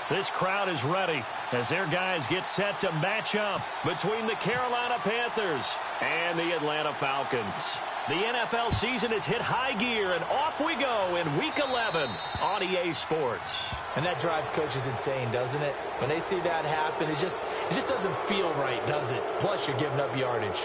This crowd is ready as their guys get set to match up between the Carolina Panthers and the Atlanta Falcons. The NFL season has hit high gear, and off we go in Week 11 on EA Sports. And that drives coaches insane, doesn't it? When they see that happen, it just doesn't feel right, does it? Plus, you're giving up yardage.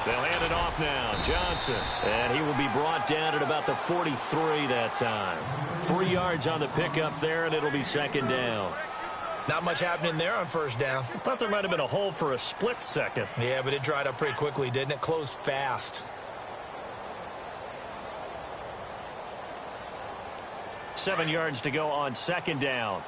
They'll hand it off now. Johnson. And he will be brought down at about the 43 that time. 3 yards on the pickup there, and it'll be second down. Not much happening there on first down. I thought there might have been a hole for a split second. Yeah, but it dried up pretty quickly, didn't it? Closed fast. 7 yards to go on second down.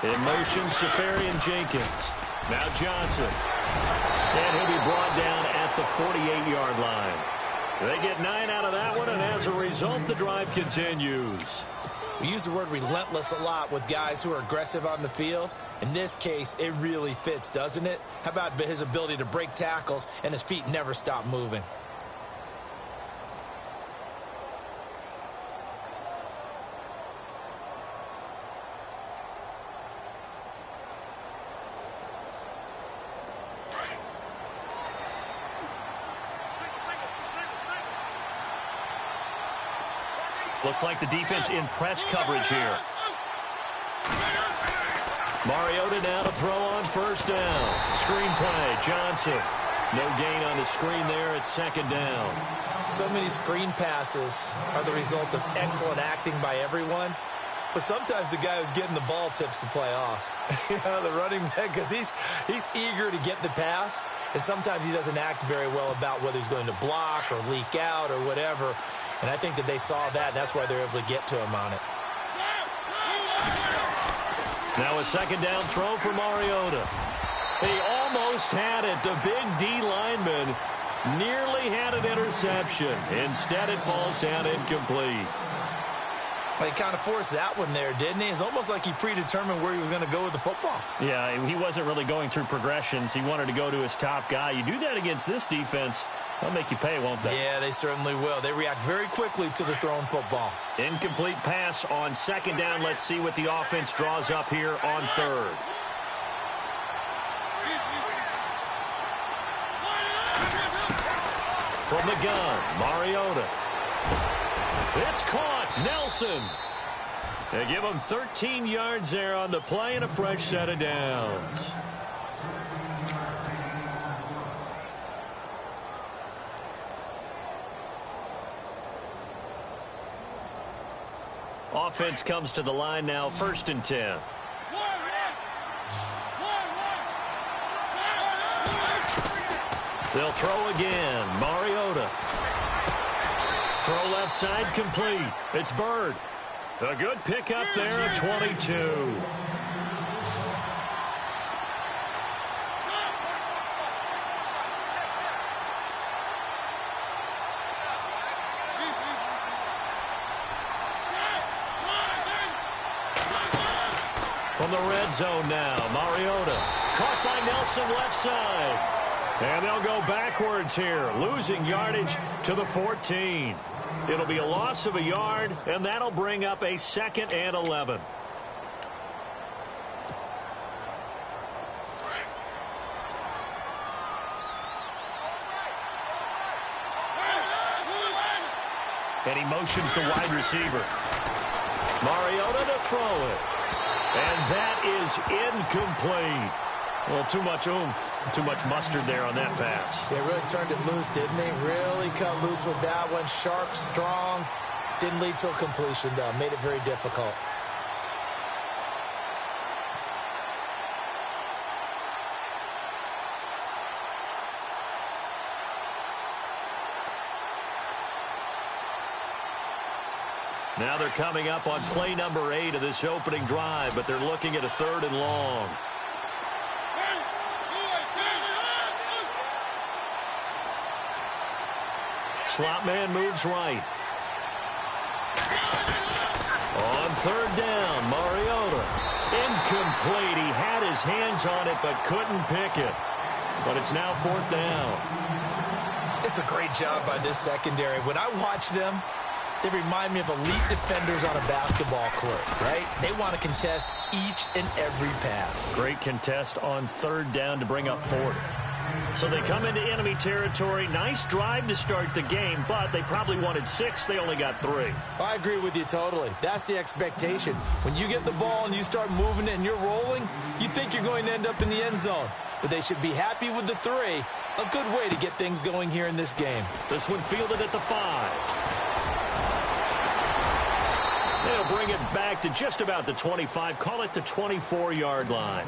In motion, Safarian Jenkins. Now Johnson. And he'll be brought down at the 48-yard line. They get 9 out of that one, and as a result, the drive continues. We use the word relentless a lot with guys who are aggressive on the field. In this case, it really fits, doesn't it? How about his ability to break tackles and his feet never stop moving? Looks like the defense in press coverage here. Mariota now to throw on first down. Screen play, Johnson. No gain on the screen there at second down. So many screen passes are the result of excellent acting by everyone. But sometimes the guy who's getting the ball tips the play off. The running back, because he's eager to get the pass. And sometimes he doesn't act very well about whether he's going to block or leak out or whatever. And I think that they saw that, and that's why they're able to get to him on it. Now a second down throw for Mariota. He almost had it. The big D lineman nearly had an interception. Instead, it falls down incomplete. Well, he kind of forced that one there, didn't he? It's almost like he predetermined where he was going to go with the football. Yeah, he wasn't really going through progressions. He wanted to go to his top guy. You do that against this defense, they'll make you pay, won't they? Yeah, they certainly will. They react very quickly to the thrown football. Incomplete pass on second down. Let's see what the offense draws up here on third. From the gun, Mariota. It's caught. Nelson. They give him 13 yards there on the play and a fresh set of downs. Offense comes to the line now, 1st and 10. They'll throw again. Mariota. Throw left side complete. It's Bird. A good pickup there at 22. From the red zone now, Mariota. Caught by Nelson left side. And they'll go backwards here, losing yardage to the 14. It'll be a loss of a yard, and that'll bring up a 2nd and 11. And he motions the wide receiver. Mariota to throw it. And that is incomplete. Well, too much oomph, too much mustard there on that pass. They really turned it loose, didn't they? Really cut loose with that one. Sharp, strong. Didn't lead to a completion, though. Made it very difficult. Now they're coming up on play number 8 of this opening drive, but they're looking at a 3rd and long. Slot man moves right. On 3rd down, Mariota. Incomplete. He had his hands on it but couldn't pick it. But it's now 4th down. It's a great job by this secondary. When I watch them, they remind me of elite defenders on a basketball court, right? They want to contest each and every pass. Great contest on 3rd down to bring up 4th. So they come into enemy territory. Nice drive to start the game, but they probably wanted 6. They only got 3. I agree with you totally. That's the expectation. When you get the ball and you start moving it and you're rolling, you think you're going to end up in the end zone. But they should be happy with the 3. A good way to get things going here in this game. This one fielded at the 5. They'll bring it back to just about the 25. Call it the 24-yard line.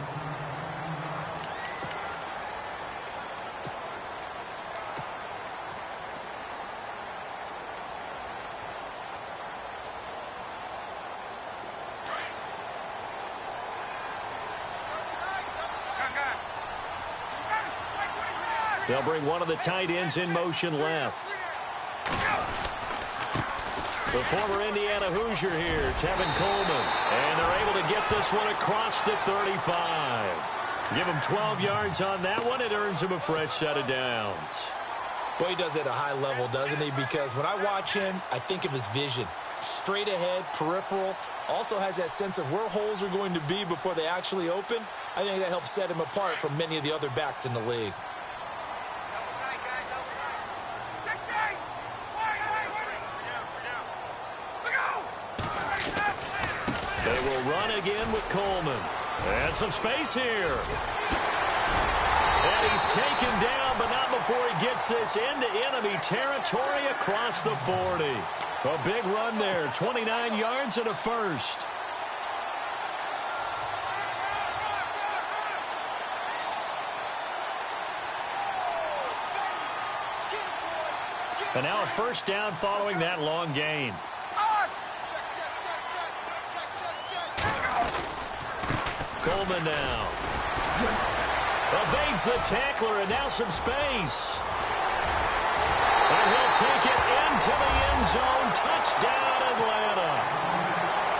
They'll bring one of the tight ends in motion left. The former Indiana Hoosier here, Tevin Coleman. And they're able to get this one across the 35. Give him 12 yards on that one. It earns him a fresh set of downs. Boy, he does it at a high level, doesn't he? Because when I watch him, I think of his vision. Straight ahead, peripheral. Also has that sense of where holes are going to be before they actually open. I think that helps set him apart from many of the other backs in the league. They will run again with Coleman. And some space here. And he's taken down, but not before he gets this into enemy territory across the 40. A big run there, 29 yards and a first. And now a first down following that long gain. Coleman now. Evades the tackler, and now some space. And he'll take it into the end zone. Touchdown, Atlanta.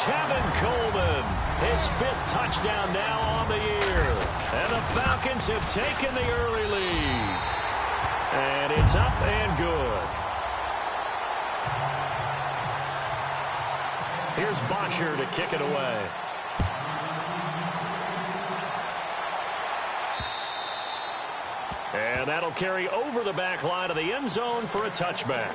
Tevin Coleman, his 5th touchdown now on the year. And the Falcons have taken the early lead. And it's up and good. Here's Bosher to kick it away. And that'll carry over the back line of the end zone for a touchback.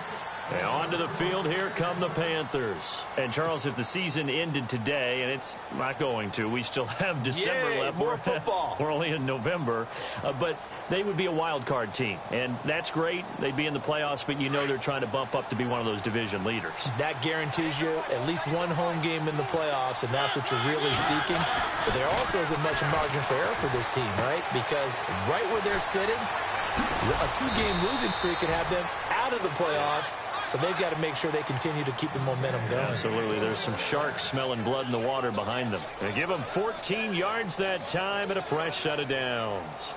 And onto the field, here come the Panthers. And, Charles, if the season ended today, and it's not going to, we still have December left. More football. We're only in November. But they would be a wild card team. And that's great. They'd be in the playoffs, but you know they're trying to bump up to be one of those division leaders. That guarantees you at least one home game in the playoffs, and that's what you're really seeking. But there also isn't much margin for error for this team, right? Because right where they're sitting, a 2-game losing streak could have them out of the playoffs. So they've got to make sure they continue to keep the momentum going. Absolutely. There's some sharks smelling blood in the water behind them. They give them 14 yards that time and a fresh set of downs.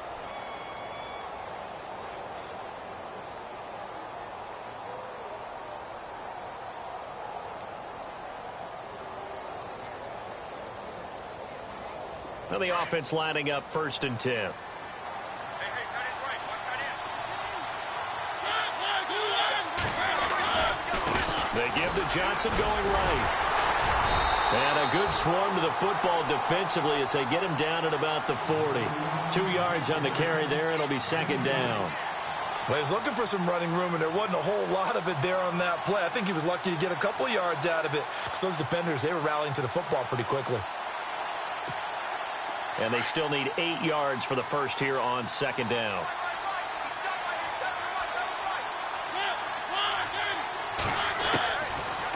Now the offense lining up 1st and 10. They give to Johnson going right. And a good swarm to the football defensively as they get him down at about the 40. 2 yards on the carry there. It'll be 2nd down. Well, he's looking for some running room, and there wasn't a whole lot of it there on that play. I think he was lucky to get a couple of yards out of it because those defenders, they were rallying to the football pretty quickly. And they still need 8 yards for the first here on 2nd down.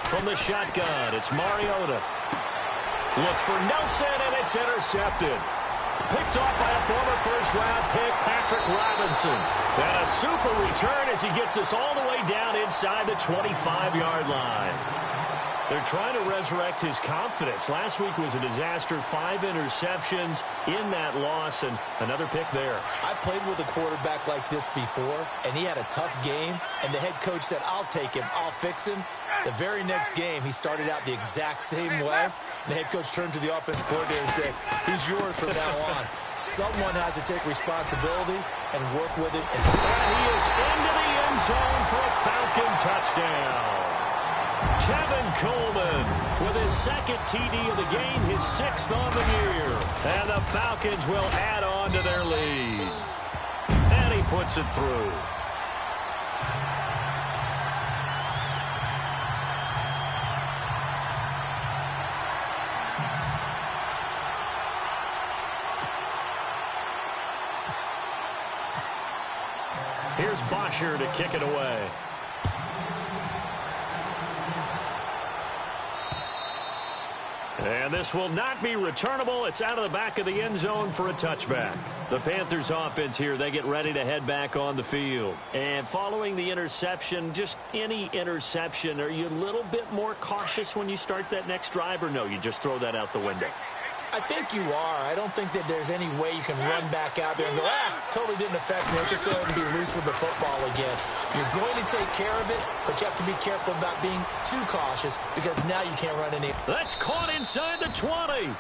From the shotgun, it's Mariota. Looks for Nelson, and it's intercepted. Picked off by a former first-round pick, Patrick Robinson. And a super return as he gets us all the way down inside the 25-yard line. They're trying to resurrect his confidence. Last week was a disaster. 5 interceptions in that loss, and another pick there. I played with a quarterback like this before, and he had a tough game, and the head coach said, I'll take him, I'll fix him. The very next game, he started out the exact same way. And the head coach turned to the offensive coordinator and said, he's yours from now on. Someone has to take responsibility and work with it. And he is into the end zone for a Falcon touchdown. Tevin Coleman with his second TD of the game, his 6th on the year. And the Falcons will add on to their lead. And he puts it through. Here's Bosher to kick it away. And this will not be returnable. It's out of the back of the end zone for a touchback. The Panthers offense here, they get ready to head back on the field. And following the interception, just any interception, are you a little bit more cautious when you start that next drive, or no, you just throw that out the window? I think you are. I don't think that there's any way you can run back out there and go, totally didn't affect me. Let's just go ahead and be loose with the football again. You're going to take care of it, but you have to be careful about being too cautious because now you can't run any. That's caught inside the 20.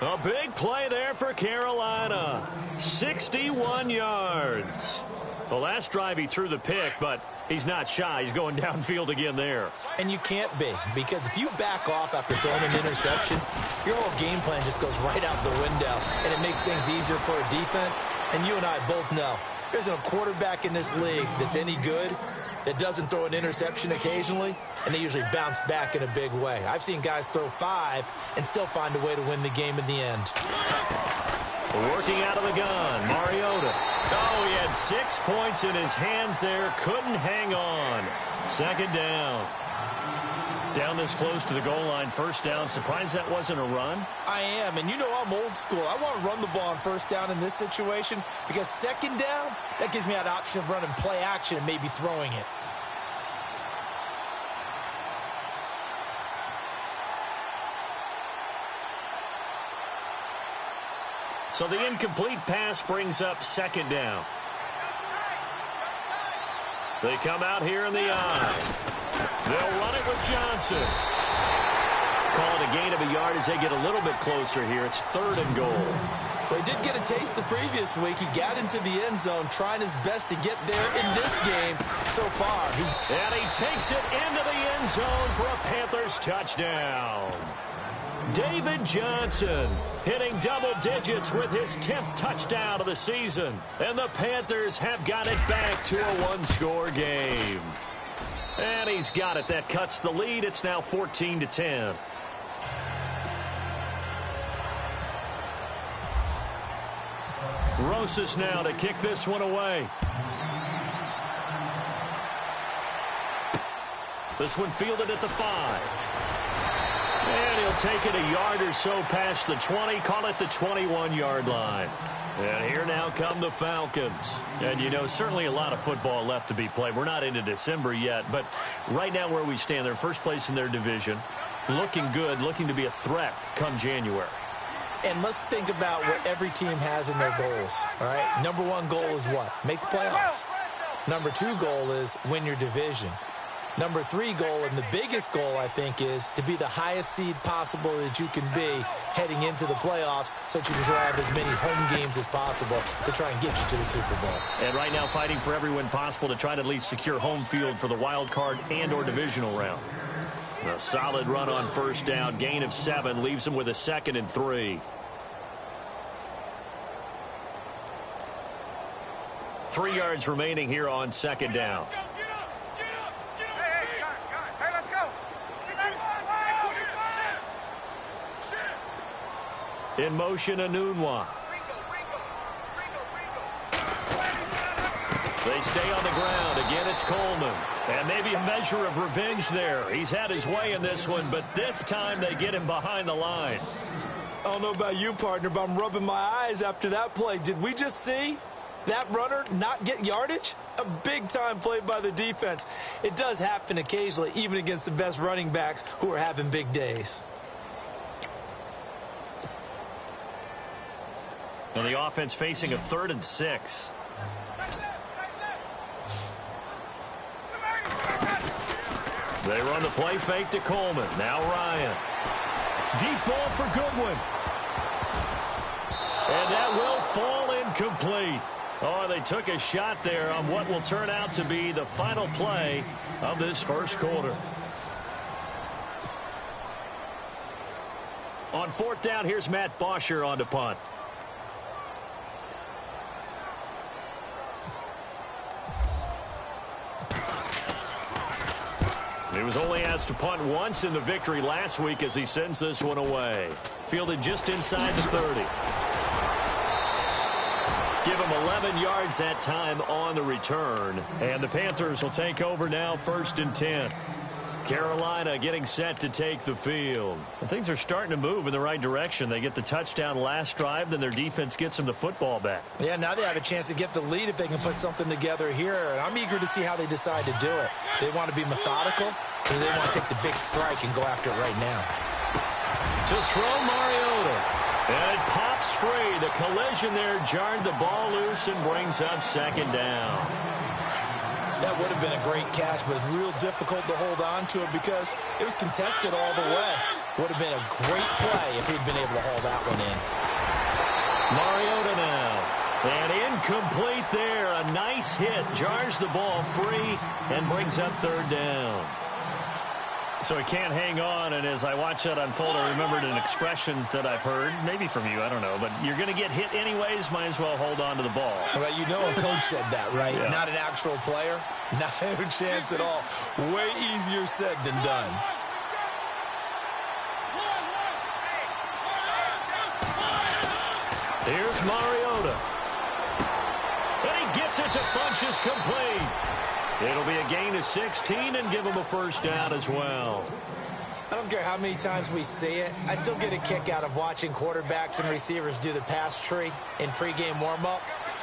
A big play there for Carolina. 61 yards. The last drive he threw the pick, but he's not shy. He's going downfield again there. And you can't be, because if you back off after throwing an interception, your whole game plan just goes right out the window, and it makes things easier for a defense. And you and I both know there's a quarterback in this league that's any good that doesn't throw an interception occasionally, and they usually bounce back in a big way. I've seen guys throw 5 and still find a way to win the game in the end. Working out of the gun, Mariota. Oh, he had 6 points in his hands there. Couldn't hang on. 2nd down. Down this close to the goal line. 1st down. Surprised that wasn't a run? I am, and you know I'm old school. I want to run the ball on 1st down in this situation because 2nd down, that gives me that option of running play action and maybe throwing it. So the incomplete pass brings up 2nd down. They come out here in the eye. They'll run it with Johnson. Call it a gain of a yard as they get a little bit closer here. It's 3rd and goal. Well, he did get a taste the previous week. He got into the end zone, trying his best to get there in this game so far. And he takes it into the end zone for a Panthers touchdown. David Johnson hitting double digits with his 10th touchdown of the season. And the Panthers have got it back to a 1-score game. And he's got it. That cuts the lead. It's now 14-10. Rosas now to kick this one away. This one fielded at the 5. And he'll take it a yard or so past the 20, call it the 21-yard line. And here now come the Falcons. And, you know, certainly a lot of football left to be played. We're not into December yet, but right now where we stand, they're first place in their division. Looking good, looking to be a threat come January. And let's think about what every team has in their goals, all right? Number 1 goal is what? Make the playoffs. Number 2 goal is win your division. Number 3 goal, and the biggest goal, I think, is to be the highest seed possible that you can be heading into the playoffs so that you can grab as many home games as possible to try and get you to the Super Bowl. And right now fighting for every win possible to try to at least secure home field for the wild card and or divisional round. A solid run on 1st down. Gain of 7 leaves them with a 2nd and 3. 3 yards remaining here on 2nd down. In motion, Anunwa. They stay on the ground. Again, it's Coleman. And maybe a measure of revenge there. He's had his way in this one, but this time they get him behind the line. I don't know about you, partner, but I'm rubbing my eyes after that play. Did we just see that runner not get yardage? A big-time play by the defense. It does happen occasionally, even against the best running backs who are having big days. And the offense facing a 3rd and 6. They run the play fake to Coleman. Now Ryan. Deep ball for Goodwin. And that will fall incomplete. Oh, they took a shot there on what will turn out to be the final play of this first quarter. On 4th down, here's Matt Bosher on to punt. He was only asked to punt once in the victory last week as he sends this one away. Fielded just inside the 30. Give him 11 yards that time on the return. And the Panthers will take over now, 1st and 10. Carolina getting set to take the field. And things are starting to move in the right direction. They get the touchdown last drive, then their defense gets them the football back. Yeah, now they have a chance to get the lead if they can put something together here. And I'm eager to see how they decide to do it. Do they want to be methodical, or do they want to take the big strike and go after it right now? To throw Mariota. And it pops free. The collision there jarred the ball loose and brings up 2nd down. That would have been a great catch, but it's real difficult to hold on to it because it was contested all the way. Would have been a great play if he'd been able to haul that one in. Mariota now. And incomplete there. A nice hit. Jars the ball free and brings up 3rd down. So he can't hang on, and as I watch that unfold, I remembered an expression that I've heard, maybe from you, I don't know, but you're going to get hit anyways, might as well hold on to the ball. Well, you know a coach said that, right? Yeah. Not an actual player. Not a chance at all. Way easier said than done. Here's Mariota. And he gets it to Funchess complete. It'll be a gain of 16 and give him a 1st down as well. I don't care how many times we see it. I still get a kick out of watching quarterbacks and receivers do the pass tree in pregame warm-up.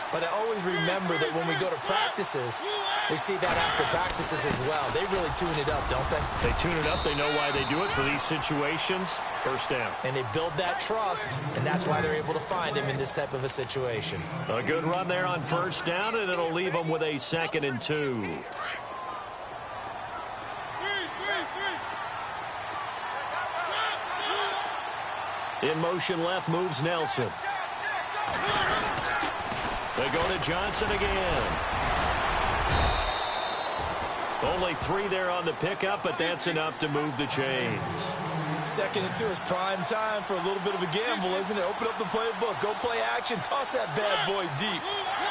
But I always remember that when we go to practices, we see that after practices as well. They really tune it up, don't they? They tune it up. They know why they do it for these situations. 1st down. And they build that trust, and that's why they're able to find him in this type of a situation. A good run there on 1st down, and it'll leave them with a 2nd and 2. In motion left moves Nelson. They go to Johnson again. Only 3 there on the pickup, but that's enough to move the chains. 2nd and 2 is prime time for a little bit of a gamble, isn't it? Open up the playbook, go play action, toss that bad boy deep.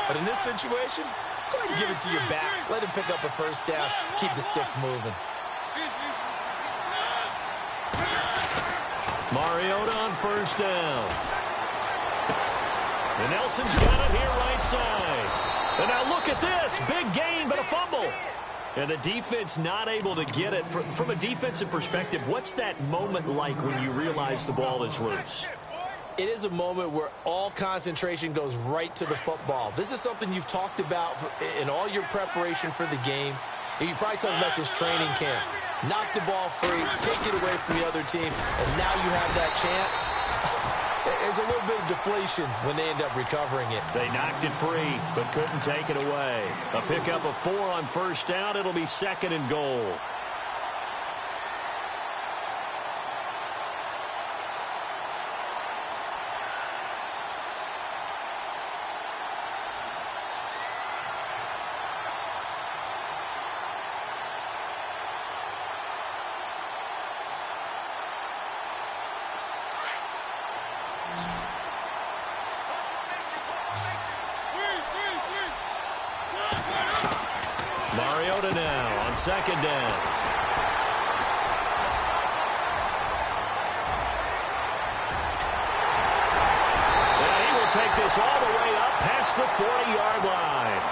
But in this situation, go ahead and give it to your back. Let him pick up a 1st down, keep the sticks moving. Mariota on 1st down. And Nelson's got it here right side. And now look at this. Big gain, but a fumble. And the defense not able to get it. From a defensive perspective, what's that moment like when you realize the ball is loose? It is a moment where all concentration goes right to the football. This is something you've talked about in all your preparation for the game. And you probably talked about since training camp. Knock the ball free, take it away from the other team, and now you have that chance. There's a little bit of deflation when they end up recovering it. They knocked it free, but couldn't take it away. A pickup of 4 on 1st down. It'll be 2nd and goal. Mariota now on 2nd down. And he will take this all the way up past the 40-yard line.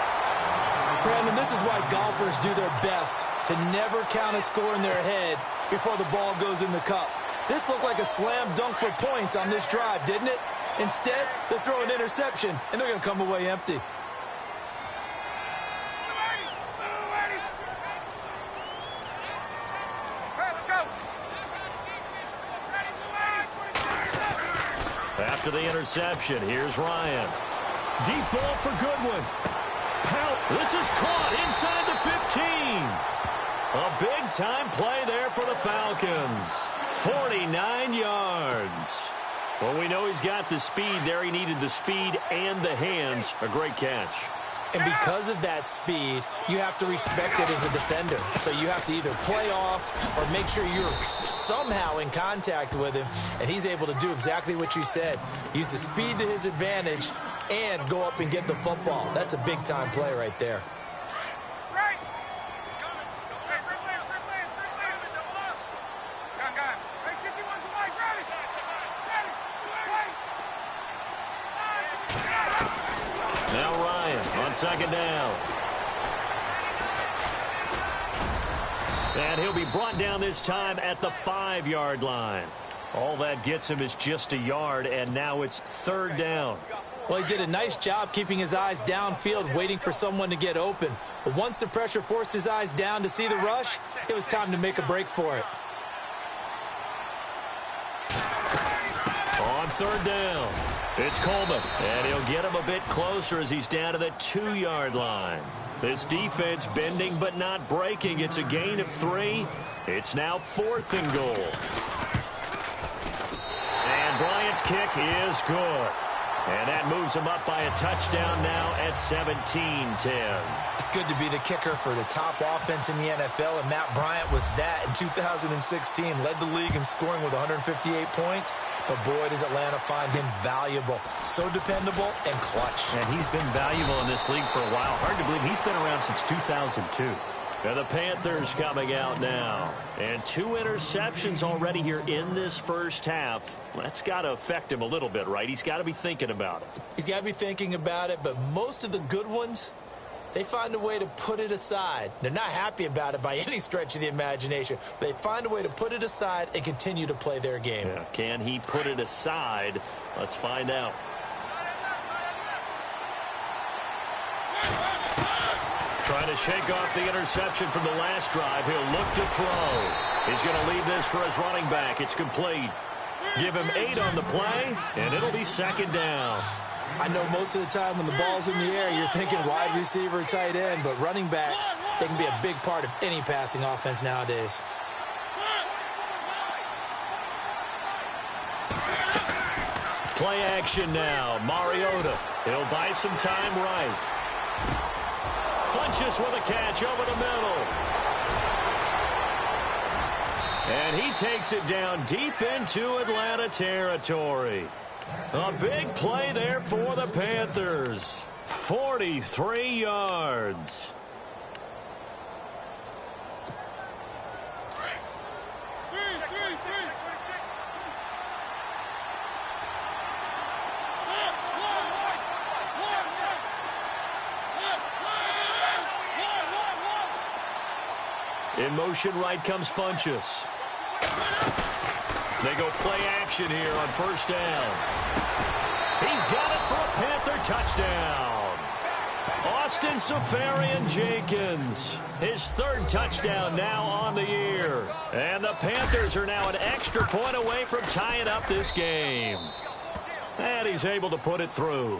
Brandon, this is why golfers do their best to never count a score in their head before the ball goes in the cup. This looked like a slam dunk for points on this drive, didn't it? Instead, they throw an interception, and they're going to come away empty. after the interception. Here's Ryan. Deep ball for Goodwin. This is caught inside the 15. A big-time play there for the Falcons. 49 yards. Well, we know he's got the speed there. He needed the speed and the hands. A great catch. And because of that speed, you have to respect it as a defender. So you have to either play off or make sure you're somehow in contact with him. And he's able to do exactly what you said. Use the speed to his advantage and go up and get the football. That's a big-time play right there. Now Ryan on second down. And he'll be brought down this time at the 5-yard line. All that gets him is just a yard, and now it's third down. Well, he did a nice job keeping his eyes downfield, waiting for someone to get open. But once the pressure forced his eyes down to see the rush, it was time to make a break for it. On third down, it's Coleman, and he'll get him a bit closer as he's down to the 2-yard line. This defense bending but not breaking. It's a gain of 3. It's now 4th and goal. And Bryant's kick is good. And that moves him up by a touchdown now at 17-10. It's good to be the kicker for the top offense in the NFL, and Matt Bryant was that in 2016. Led the league in scoring with 158 points, but boy, does Atlanta find him valuable. So dependable and clutch. And he's been valuable in this league for a while. Hard to believe he's been around since 2002. And the Panthers coming out now. And 2 interceptions already here in this first half. That's got to affect him a little bit, right? He's got to be thinking about it. He's got to be thinking about it, but most of the good ones, they find a way to put it aside. They're not happy about it by any stretch of the imagination. But they find a way to put it aside and continue to play their game. Yeah. Can he put it aside? Let's find out. Trying to shake off the interception from the last drive. He'll look to throw. He's going to leave this for his running back. It's complete. Give him 8 on the play, and it'll be second down. I know most of the time when the ball's in the air, you're thinking wide receiver, tight end, but running backs, they can be a big part of any passing offense nowadays. Play action now. Mariota. He'll buy some time right. Funches with a catch over the middle. And he takes it down deep into Atlanta territory. A big play there for the Panthers. 43 yards. In motion right comes Funches. They go play action here on first down. He's got it for a Panther touchdown. Austin Seferian-Jenkins, his 3rd touchdown now on the year. And the Panthers are now an extra point away from tying up this game. And he's able to put it through.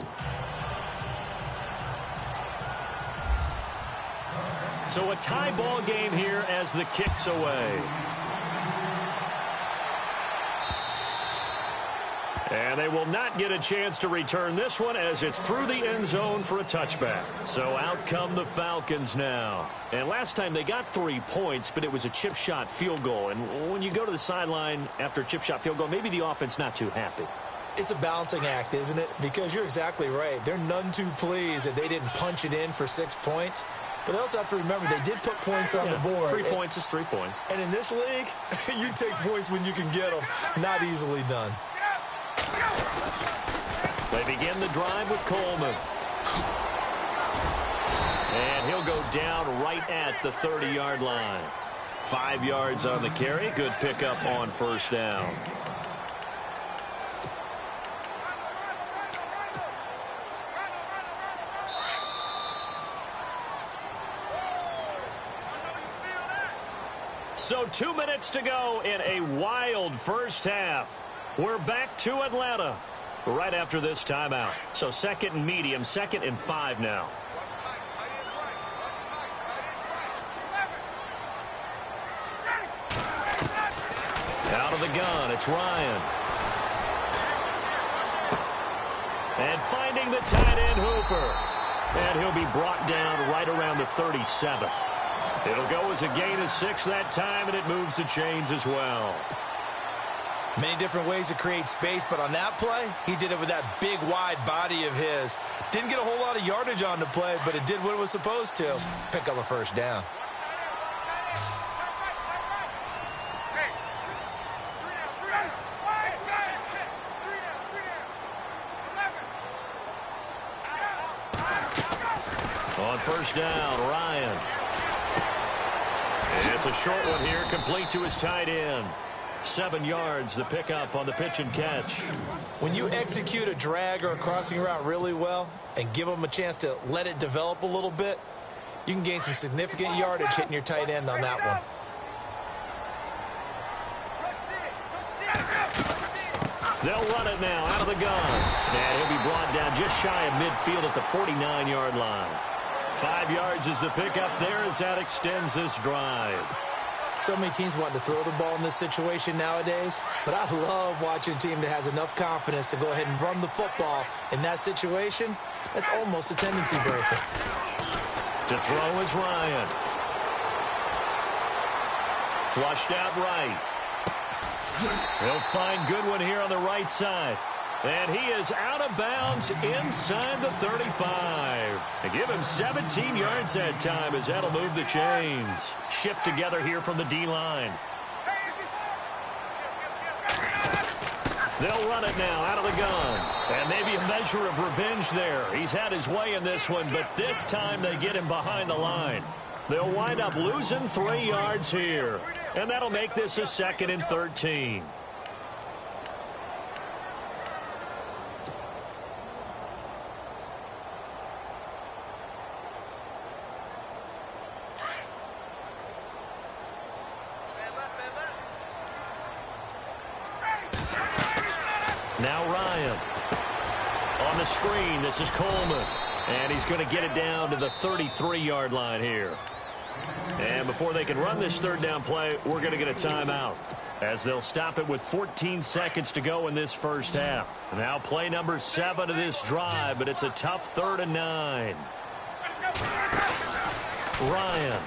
So a tie ball game here as the kick's away. And they will not get a chance to return this one as it's through the end zone for a touchback. So out come the Falcons now. And last time they got 3 points, but it was a chip shot field goal. And when you go to the sideline after a chip shot field goal, maybe the offense not too happy. It's a balancing act, isn't it? Because you're exactly right. They're none too pleased that they didn't punch it in for 6 points. But they also have to remember they did put points on the board. 3 points is 3 points. And in this league, you take points when you can get them. Not easily done. They begin the drive with Coleman. And he'll go down right at the 30-yard line. 5 yards on the carry. Good pickup on first down. So 2 minutes to go in a wild first half. We're back to Atlanta. right after this timeout. So 2nd and medium, 2nd and 5 now. Out of the gun, it's Ryan. And finding the tight end Hooper. And he'll be brought down right around the 37. It'll go as a gain of 6 that time, and it moves the chains as well. Many different ways to create space, but on that play, he did it with that big, wide body of his. Didn't get a whole lot of yardage on the play, but it did what it was supposed to. Pick up a first down. On first down, Ryan. And it's a short one here, complete to his tight end. 7 yards, the pickup on the pitch and catch. When you execute a drag or a crossing route really well and give them a chance to let it develop a little bit, you can gain some significant yardage hitting your tight end on that one. They'll run it now out of the gun. And he'll be brought down just shy of midfield at the 49-yard line. 5 yards is the pickup there as that extends this drive. So many teams want to throw the ball in this situation nowadays, but I love watching a team that has enough confidence to go ahead and run the football in that situation. That's almost a tendency breaker. To throw is Ryan. Flushed out right. He'll find Goodwin here on the right side. And he is out of bounds inside the 35. They give him 17 yards that time as that'll move the chains. Shift together here from the D-line. They'll run it now out of the gun. And maybe a measure of revenge there. He's had his way in this one, but this time they get him behind the line. They'll wind up losing 3 yards here. And that'll make this a 2nd and 13. Now Ryan. On the screen, this is Coleman. And he's going to get it down to the 33-yard line here. And before they can run this 3rd down play, we're going to get a timeout, as they'll stop it with 14 seconds to go in this first half. Now play number 7 of this drive, but it's a tough 3rd and 9. Ryan.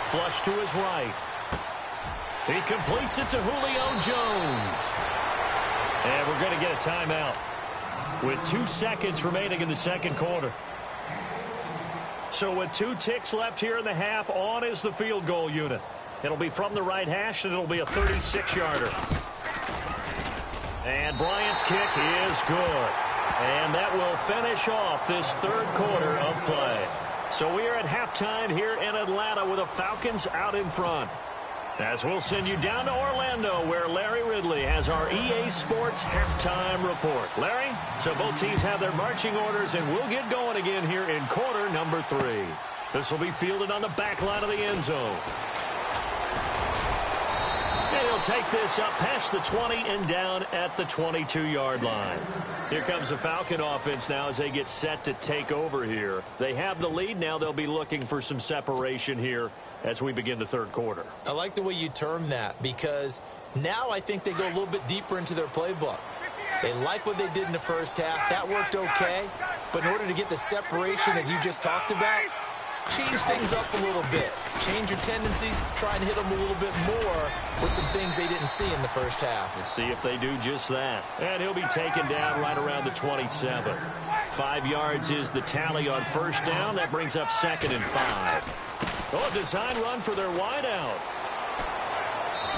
Flush to his right. He completes it to Julio Jones. And we're going to get a timeout with 2 seconds remaining in the 2nd quarter. So with 2 ticks left here in the half, on is the field goal unit. It'll be from the right hash, and it'll be a 36-yarder. And Bryant's kick is good. And that will finish off this 3rd quarter of play. So we are at halftime here in Atlanta with the Falcons out in front. As we'll send you down to Orlando, where Larry Ridley has our EA Sports halftime report. Larry, so both teams have their marching orders, and we'll get going again here in quarter number 3. This will be fielded on the back line of the end zone. And he'll take this up past the 20 and down at the 22-yard line. Here comes the Falcon offense now as they get set to take over here. They have the lead. Now they'll be looking for some separation here as we begin the 3rd quarter. I like the way you term that, because now I think they go a little bit deeper into their playbook. They like what they did in the first half. That worked okay. But in order to get the separation that you just talked about, change things up a little bit. Change your tendencies. Try and hit them a little bit more with some things they didn't see in the first half. Let's see if they do just that. And he'll be taken down right around the 27. 5 yards is the tally on first down. That brings up 2nd and 5. Oh, a design run for their wideout.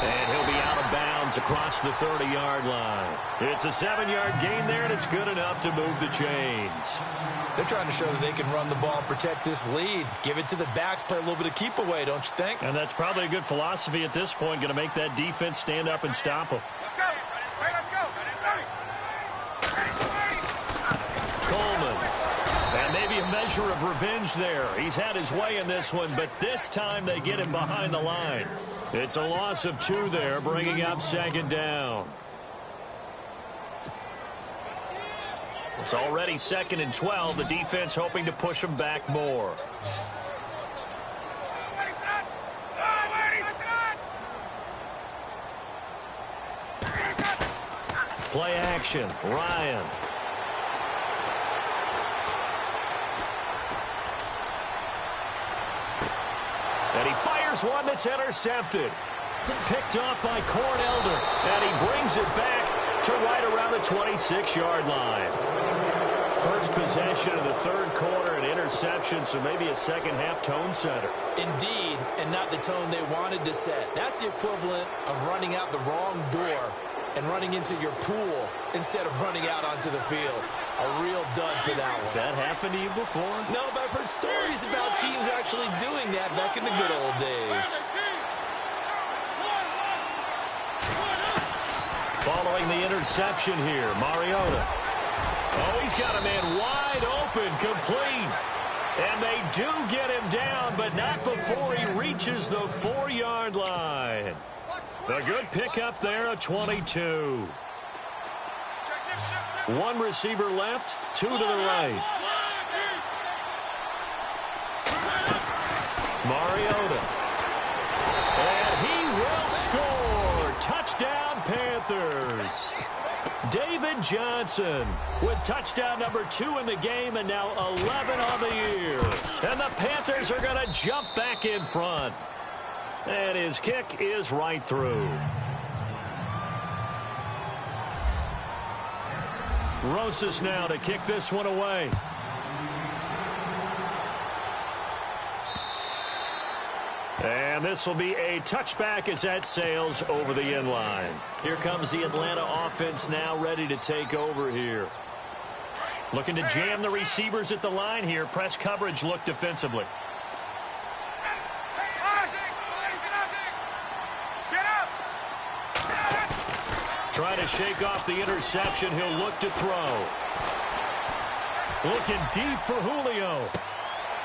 And he'll be out of bounds across the 30-yard line. It's a 7-yard gain there, and it's good enough to move the chains. They're trying to show that they can run the ball and protect this lead. Give it to the backs, play a little bit of keep away, don't you think? And that's probably a good philosophy at this point, going to make that defense stand up and stop them. Coleman. And maybe a measure danger of revenge there. He's had his way in this one, but this time they get him behind the line. It's a loss of 2 there, bringing up second down. It's already 2nd and 12. The defense hoping to push him back more. Play action. Ryan. And he fires one that's intercepted. Picked off by Cornelder. And he brings it back to right around the 26-yard line. First possession of the 3rd quarter, an interception, so maybe a second-half tone setter. Indeed, and not the tone they wanted to set. That's the equivalent of running out the wrong door and running into your pool instead of running out onto the field. A real dud for that one. Has that happened to you before? No, but I've heard stories about teams actually doing that back in the good old days. Following the interception here, Mariota. Oh, he's got a man wide open, complete. And they do get him down, but not before he reaches the 4-yard line. A good pickup there, a 22. 1 receiver left, 2 to the right. Mariota. And he will score. Touchdown, Panthers. David Johnson with touchdown number 2 in the game and now 11 on the year. And the Panthers are going to jump back in front. And his kick is right through. Rosas now to kick this one away. And this will be a touchback as that sails over the end line. Here comes the Atlanta offense now ready to take over here. Looking to jam the receivers at the line here. Press coverage look defensively. Trying to shake off the interception. He'll look to throw. Looking deep for Julio.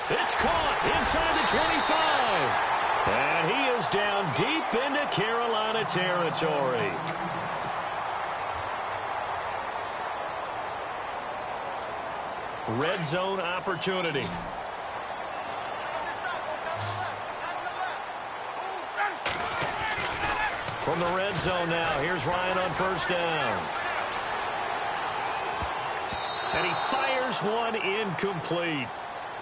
It's caught inside the 25. And he is down deep into Carolina territory. Red zone opportunity. From the red zone now, here's Ryan on first down. And he fires one incomplete.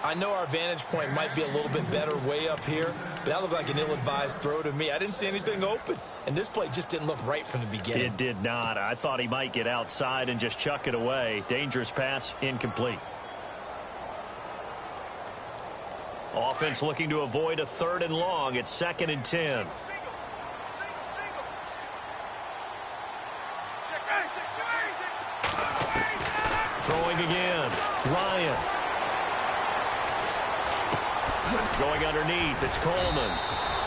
I know our vantage point might be a little bit better way up here, but that looked like an ill-advised throw to me. I didn't see anything open, and this play just didn't look right from the beginning. It did not. I thought he might get outside and just chuck it away. Dangerous pass, incomplete. Offense looking to avoid a 3rd and long. It's 2nd and 10. Throwing again. Ryan. Going underneath. It's Coleman.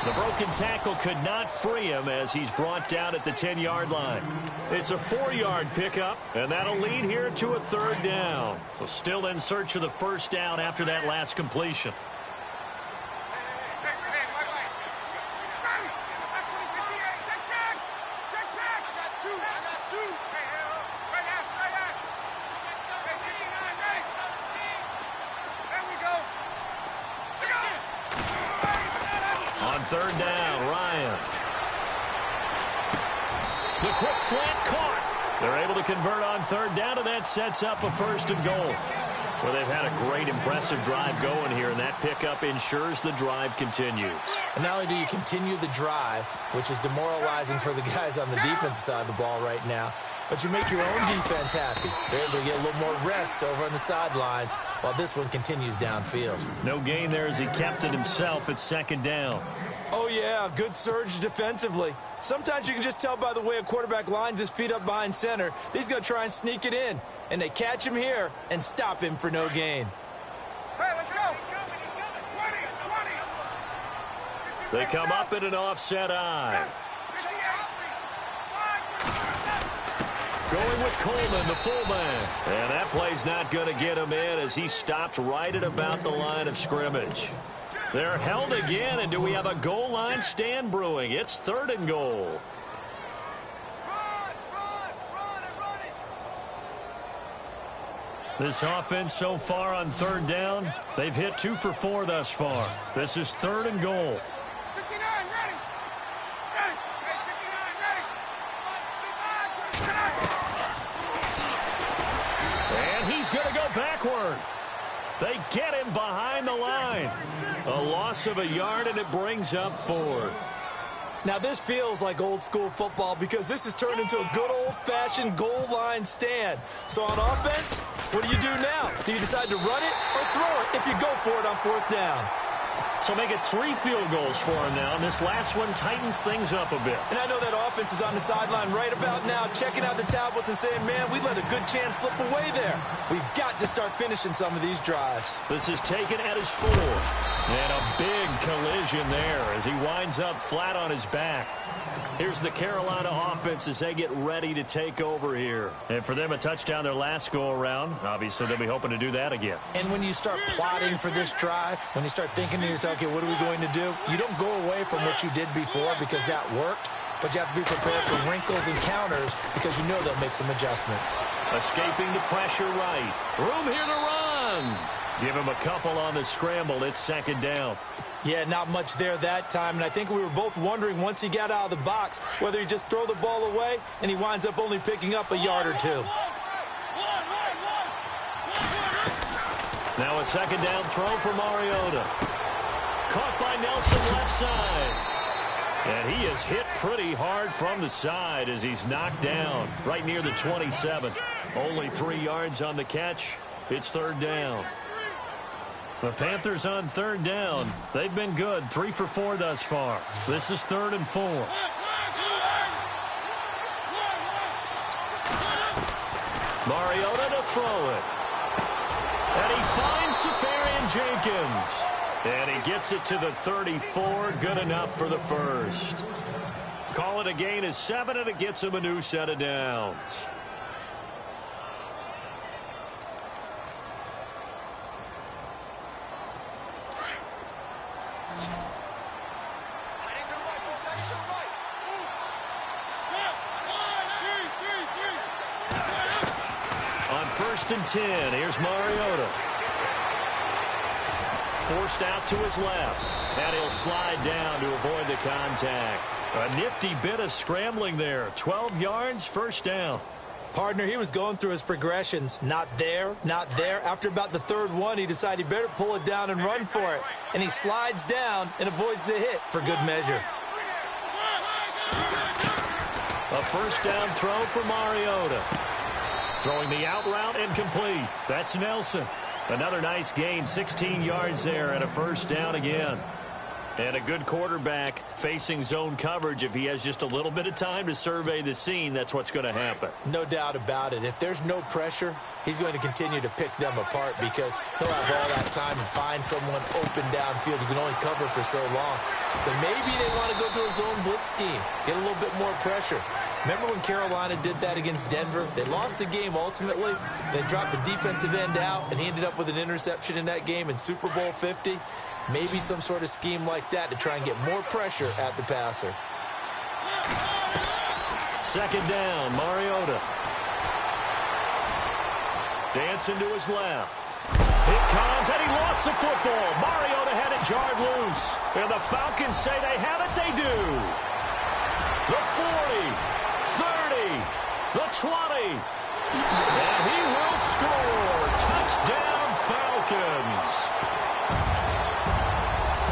The broken tackle could not free him as he's brought down at the 10-yard line. It's a 4-yard pickup, and that'll lead here to a 3rd down. So still in search of the first down after that last completion. On 3rd down, Ryan. The quick slant caught. They're able to convert on 3rd down, and that sets up a 1st and goal. Well, they've had a great, impressive drive going here, and that pickup ensures the drive continues. And not only do you continue the drive, which is demoralizing for the guys on the defensive side of the ball right now, but you make your own defense happy. They're able to get a little more rest over on the sidelines while this one continues downfield. No gain there as he kept it himself at 2nd down. Oh, yeah, good surge defensively. Sometimes you can just tell by the way a quarterback lines his feet up behind center. He's going to try and sneak it in. And they catch him here and stop him for no gain. Hey, let's go. 20. They come up in an offset eye. Going with Coleman, the fullback. And that play's not going to get him in as he stopped right at about the line of scrimmage. They're held again, and do we have a goal line stand brewing? It's 3rd and goal. This offense so far on 3rd down, they've hit 2 for 4 thus far. This is 3rd and goal. 59, ready. Ready. 59, ready. And he's going to go backward. They get him behind the line. A loss of a yard, and it brings up 4th. Now, this feels like old-school football because this has turned into a good old-fashioned goal line stand. So on offense, what do you do now? Do you decide to run it or throw it if you go for it on 4th down? So make it 3 field goals for him now, and this last one tightens things up a bit. And I know that offense is on the sideline right about now, checking out the tablets and saying, man, we let a good chance slip away there. We've got to start finishing some of these drives. This is taken at his 4. And a big collision there as he winds up flat on his back. Here's the Carolina offense as they get ready to take over here. And for them, a touchdown their last go-around. Obviously, they'll be hoping to do that again. And when you start plotting for this drive, when you start thinking to yourself, okay, what are we going to do? You don't go away from what you did before because that worked. But you have to be prepared for wrinkles and counters because you know they'll make some adjustments. Escaping the pressure right. Room here to run. Give him a couple on the scramble. It's 2nd down. Yeah, not much there that time. And I think we were both wondering once he got out of the box whether he just throw the ball away and he winds up only picking up a yard or 2. Now a 2nd down throw for Mariota. Caught by Nelson left side. And he is hit pretty hard from the side as he's knocked down right near the 27. Only 3 yards on the catch. It's 3rd down. The Panthers on 3rd down. They've been good. 3 for 4 thus far. This is 3rd and 4. Mariota to throw it. And he finds Safarian Jenkins. And he gets it to the 34. Good enough for the first. Call it a gain of 7, and it gets him a new set of downs. On 1st and 10, here's Mariota. Forced out to his left, and he'll slide down to avoid the contact. A nifty bit of scrambling there. 12 yards, 1st down. Partner, he was going through his progressions. Not there, not there. After about the 3rd one, he decided he better pull it down and run for it. And he slides down and avoids the hit for good measure. A 1st down throw for Mariota. Throwing the out route incomplete. That's Nelson. Another nice gain, 16 yards there and a 1st down again. And a good quarterback facing zone coverage. If he has just a little bit of time to survey the scene, that's what's going to happen. No doubt about it. If there's no pressure, he's going to continue to pick them apart because he'll have all that time to find someone open downfield. He can only cover for so long. So maybe they want to go to a zone blitz scheme, get a little bit more pressure. Remember when Carolina did that against Denver? They lost the game ultimately. They dropped the defensive end out, and he ended up with an interception in that game in Super Bowl 50. Maybe some sort of scheme like that to try and get more pressure at the passer. 2nd down, Mariota. Dancing to his left. It comes, and he lost the football. Mariota had it jarred loose. And the Falcons say they have it, they do. The 40, 30, the 20. And he will score. Touchdown, Falcons.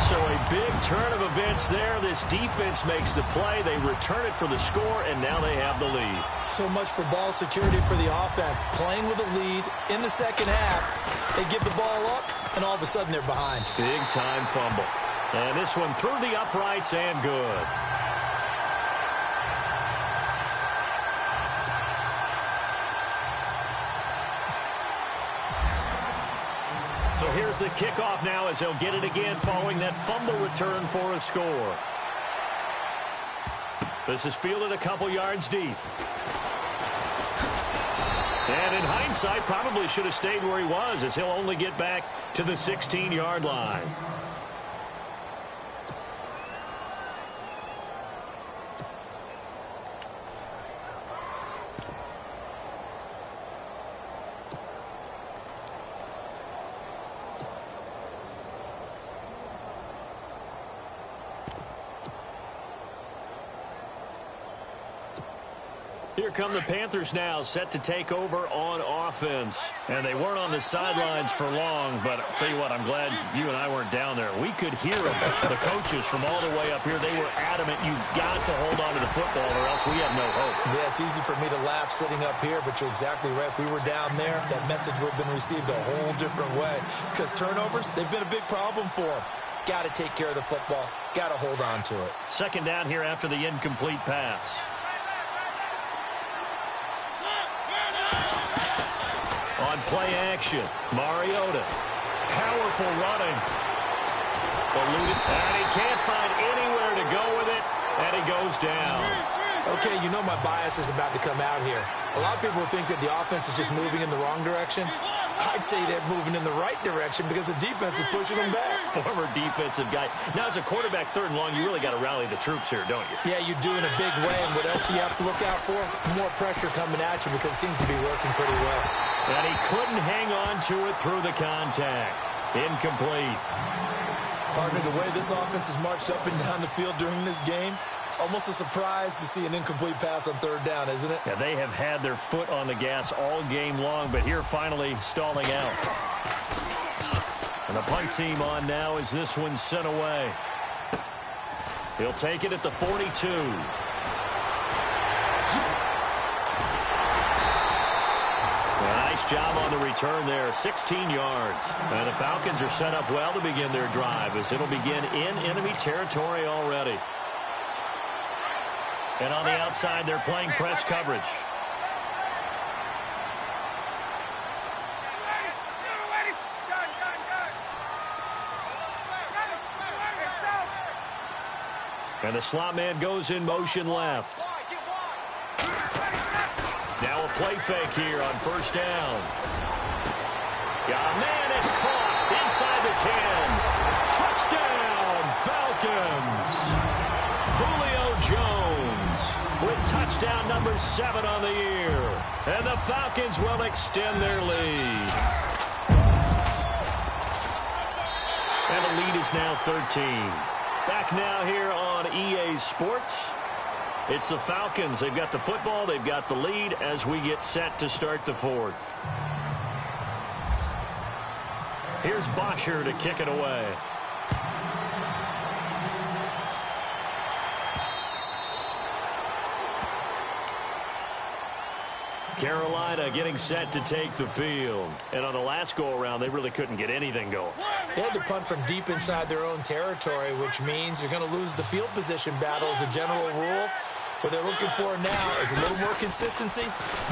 So a big turn of events there. This defense makes the play. They return it for the score, and now they have the lead. So much for ball security for the offense. Playing with a lead in the 2nd half. They give the ball up, and all of a sudden they're behind. Big-time fumble. And this one through the uprights and good. So here's the kickoff now as they'll get it again following that fumble return for a score. This is fielded a couple yards deep. And in hindsight, probably should have stayed where he was, as he'll only get back to the 16-yard line. Here come the Panthers now, set to take over on offense. And they weren't on the sidelines for long, but I'll tell you what, I'm glad you and I weren't down there. We could hear them, the coaches from all the way up here. They were adamant, you've got to hold on to the football or else we have no hope. Yeah, it's easy for me to laugh sitting up here, but you're exactly right. If we were down there, that message would have been received a whole different way. Because turnovers, they've been a big problem for them. Got to take care of the football. Got to hold on to it. Second down here after the incomplete pass. On play action, Mariota. Powerful running. Eluded, and he can't find anywhere to go with it, and he goes down. Okay, you know my bias is about to come out here. A lot of people think that the offense is just moving in the wrong direction. I'd say they're moving in the right direction because the defense is pushing them back. Former defensive guy. Now, as a quarterback, third and long, you really got to rally the troops here, don't you? Yeah, you do in a big way. And what else do you have to look out for? More pressure coming at you because it seems to be working pretty well. And he couldn't hang on to it through the contact. Incomplete. Partner, the way this offense has marched up and down the field during this game, it's almost a surprise to see an incomplete pass on third down, isn't it? Yeah, they have had their foot on the gas all game long, but here finally stalling out. And the punt team on now as this one's sent away. He'll take it at the 42. Nice job on the return there, 16 yards. And the Falcons are set up well to begin their drive as it'll begin in enemy territory already. And on the outside, they're playing press coverage. And the slot man goes in motion left. Now a play fake here on first down. Got a man, it's caught inside the 10. Touchdown, Falcons. Julio Jones with touchdown number 7 on the year. And the Falcons will extend their lead. And the lead is now 13. Back now here on EA Sports. It's the Falcons. They've got the football. They've got the lead as we get set to start the fourth. Here's Bosher to kick it away. Carolina getting set to take the field. And on the last go-around, they really couldn't get anything going. They had to punt from deep inside their own territory, which means you're going to lose the field position battle as a general rule. What they're looking for now is a little more consistency,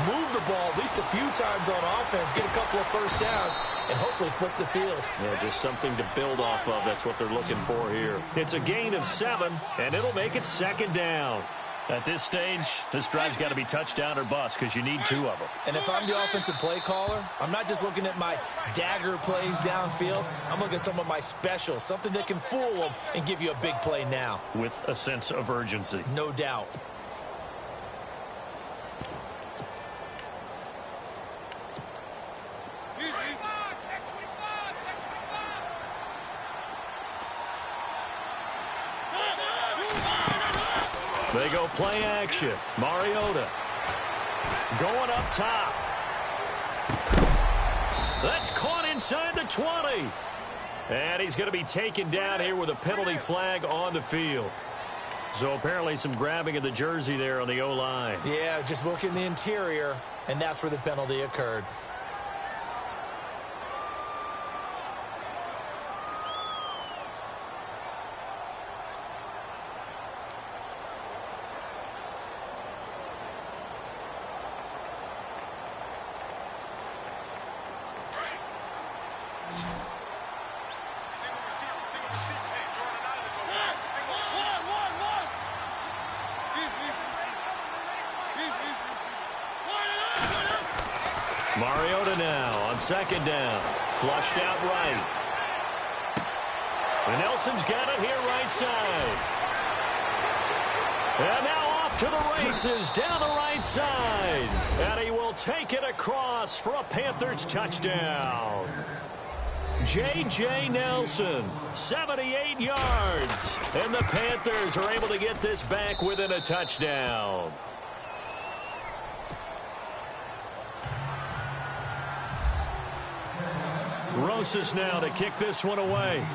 move the ball at least a few times on offense, get a couple of first downs, and hopefully flip the field. Yeah, just something to build off of. That's what they're looking for here. It's a gain of 7, and it'll make it second down. At this stage, this drive's got to be touchdown or bust because you need 2 of them. And if I'm the offensive play caller, I'm not just looking at my dagger plays downfield. I'm looking at some of my specials, something that can fool them and give you a big play now. With a sense of urgency. No doubt. They go play action. Mariota going up top. That's caught inside the 20. And he's going to be taken down here with a penalty flag on the field. So apparently some grabbing of the jersey there on the O-line. Yeah, just look in the interior, and that's where the penalty occurred. Mariota now on second down. Flushed out right. And Nelson's got it here right side. And now off to the races down the right side. And he will take it across for a Panthers touchdown. J.J. Nelson, 78 yards. And the Panthers are able to get this back within a touchdown. Rosas now to kick this one away.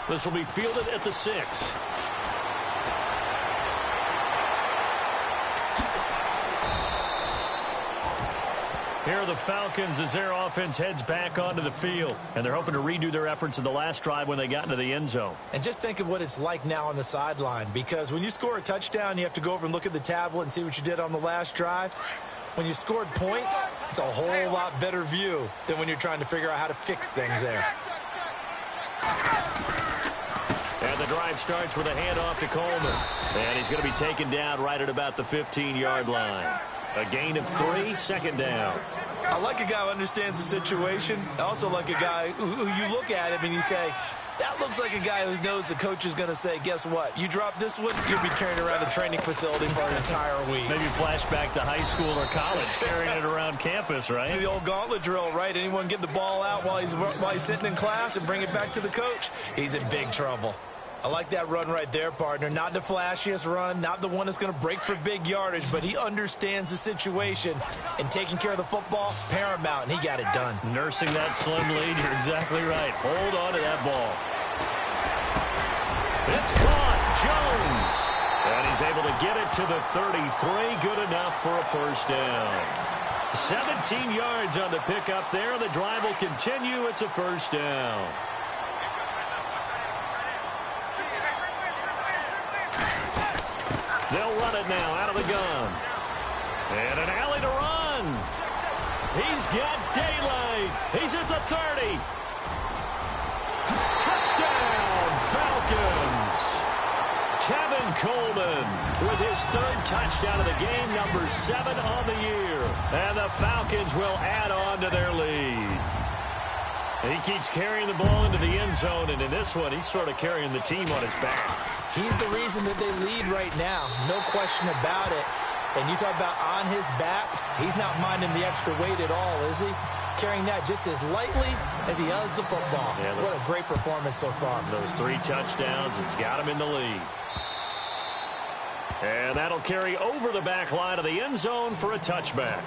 This will be fielded at the 6. Here are the Falcons as their offense heads back onto the field. And they're hoping to redo their efforts in the last drive when they got into the end zone. And just think of what it's like now on the sideline. Because when you score a touchdown, you have to go over and look at the tablet and see what you did on the last drive. When you scored points, it's a whole lot better view than when you're trying to figure out how to fix things there. And the drive starts with a handoff to Coleman. And he's going to be taken down right at about the 15-yard line. A gain of 3, second down. I like a guy who understands the situation. I also like a guy who you look at him and you say, that looks like a guy who knows the coach is going to say, guess what? You drop this one, you'll be carrying around a training facility for an entire week. Maybe flashback to high school or college, carrying it around campus, right? The old gauntlet drill, right? Anyone get the ball out while he's sitting in class and bring it back to the coach? He's in big trouble. I like that run right there, partner. Not the flashiest run, not the one that's going to break for big yardage, but he understands the situation, and taking care of the football, paramount, and he got it done. Nursing that slim lead, you're exactly right. Hold on to that ball. It's caught, Jones. And he's able to get it to the 33, good enough for a first down. 17 yards on the pickup there. The drive will continue. It's a first down. They'll run it now out of the gun. And an alley to run. He's got daylight. He's at the 30. Touchdown, Falcons. Tevin Coleman with his 3rd touchdown of the game, number 7 on the year. And the Falcons will add on to their lead. He keeps carrying the ball into the end zone, and in this one, he's sort of carrying the team on his back. He's the reason that they lead right now. No question about it. And you talk about on his back, he's not minding the extra weight at all, is he? Carrying that just as lightly as he does the football. Yeah, what a great performance so far. Those 3 touchdowns, it's got him in the lead. And that'll carry over the back line of the end zone for a touchback.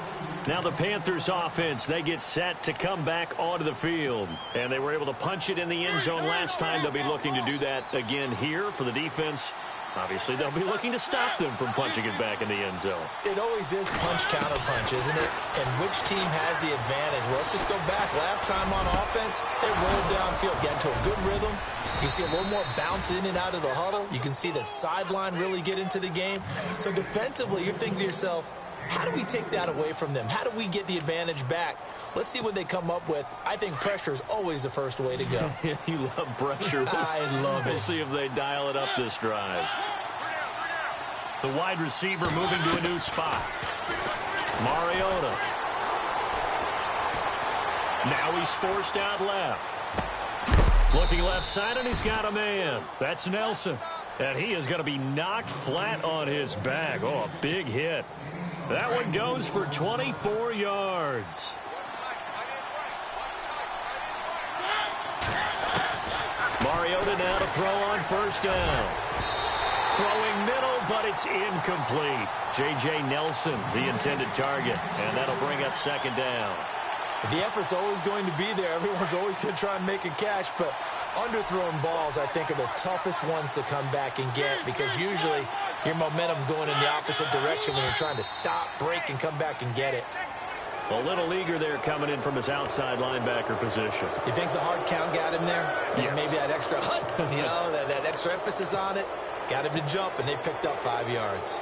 Now the Panthers offense, they get set to come back onto the field. And they were able to punch it in the end zone last time. They'll be looking to do that again here for the defense. Obviously, they'll be looking to stop them from punching it back in the end zone. It always is punch-counter-punch, isn't it? And which team has the advantage? Well, let's just go back. Last time on offense, they rolled downfield, get into a good rhythm. You can see a little more bounce in and out of the huddle. You can see the sideline really get into the game. So defensively, you're thinking to yourself, how do we take that away from them? How do we get the advantage back? Let's see what they come up with. I think pressure is always the first way to go. You love pressure. I love it. We'll see if they dial it up this drive. The wide receiver moving to a new spot. Mariota. Now he's forced out left. Looking left side, and he's got a man. That's Nelson. And he is going to be knocked flat on his back. Oh, a big hit. That one goes for 24 yards. Mariota now to throw on first down. Throwing middle, but it's incomplete. J.J. Nelson, the intended target, and that'll bring up second down. The effort's always going to be there. Everyone's always going to try and make a catch, but underthrown balls, I think, are the toughest ones to come back and get because usually your momentum's going in the opposite direction when you're trying to stop, break, and come back and get it. A little eager there coming in from his outside linebacker position. You think the hard count got him there? Yes. Maybe that extra that extra emphasis on it got him to jump, and they picked up 5 yards.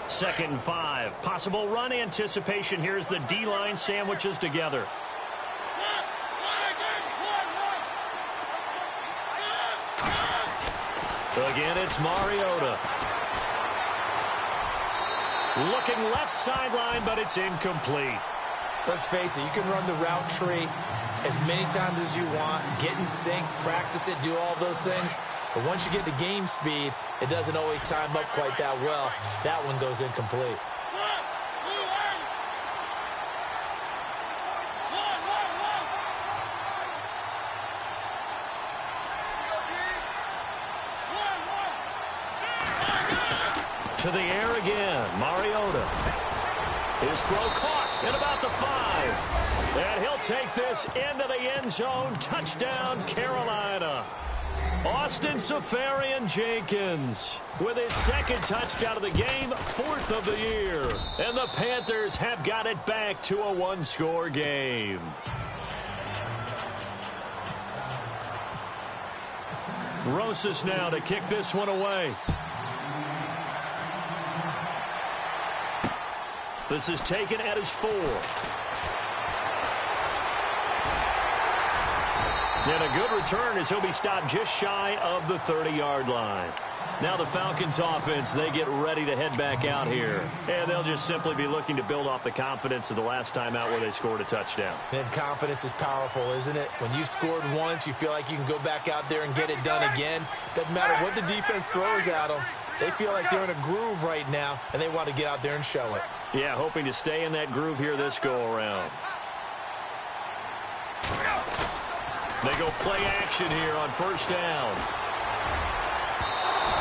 Second and 5. Possible run anticipation. Here's the D-line sandwiches together. Again, it's Mariota. Looking left sideline, but it's incomplete. Let's face it, you can run the route tree as many times as you want, get in sync, practice it, do all those things. But once you get to game speed, it doesn't always time up quite that well. That one goes incomplete. To the air again, Mariota. His throw caught at about the 5. And he'll take this into the end zone. Touchdown, Carolina. Austin Seferian-Jenkins with his second touchdown of the game, 4th of the year. And the Panthers have got it back to a one-score game. Rosas now to kick this one away. This is taken at his 4. And a good return as he'll be stopped just shy of the 30-yard line. Now the Falcons offense, they get ready to head back out here. And they'll just simply be looking to build off the confidence of the last time out where they scored a touchdown. And confidence is powerful, isn't it? When you've scored once, you feel like you can go back out there and get it done again. Doesn't matter what the defense throws at them. They feel like they're in a groove right now, and they want to get out there and show it. Yeah, hoping to stay in that groove here this go-around. They go play action here on first down.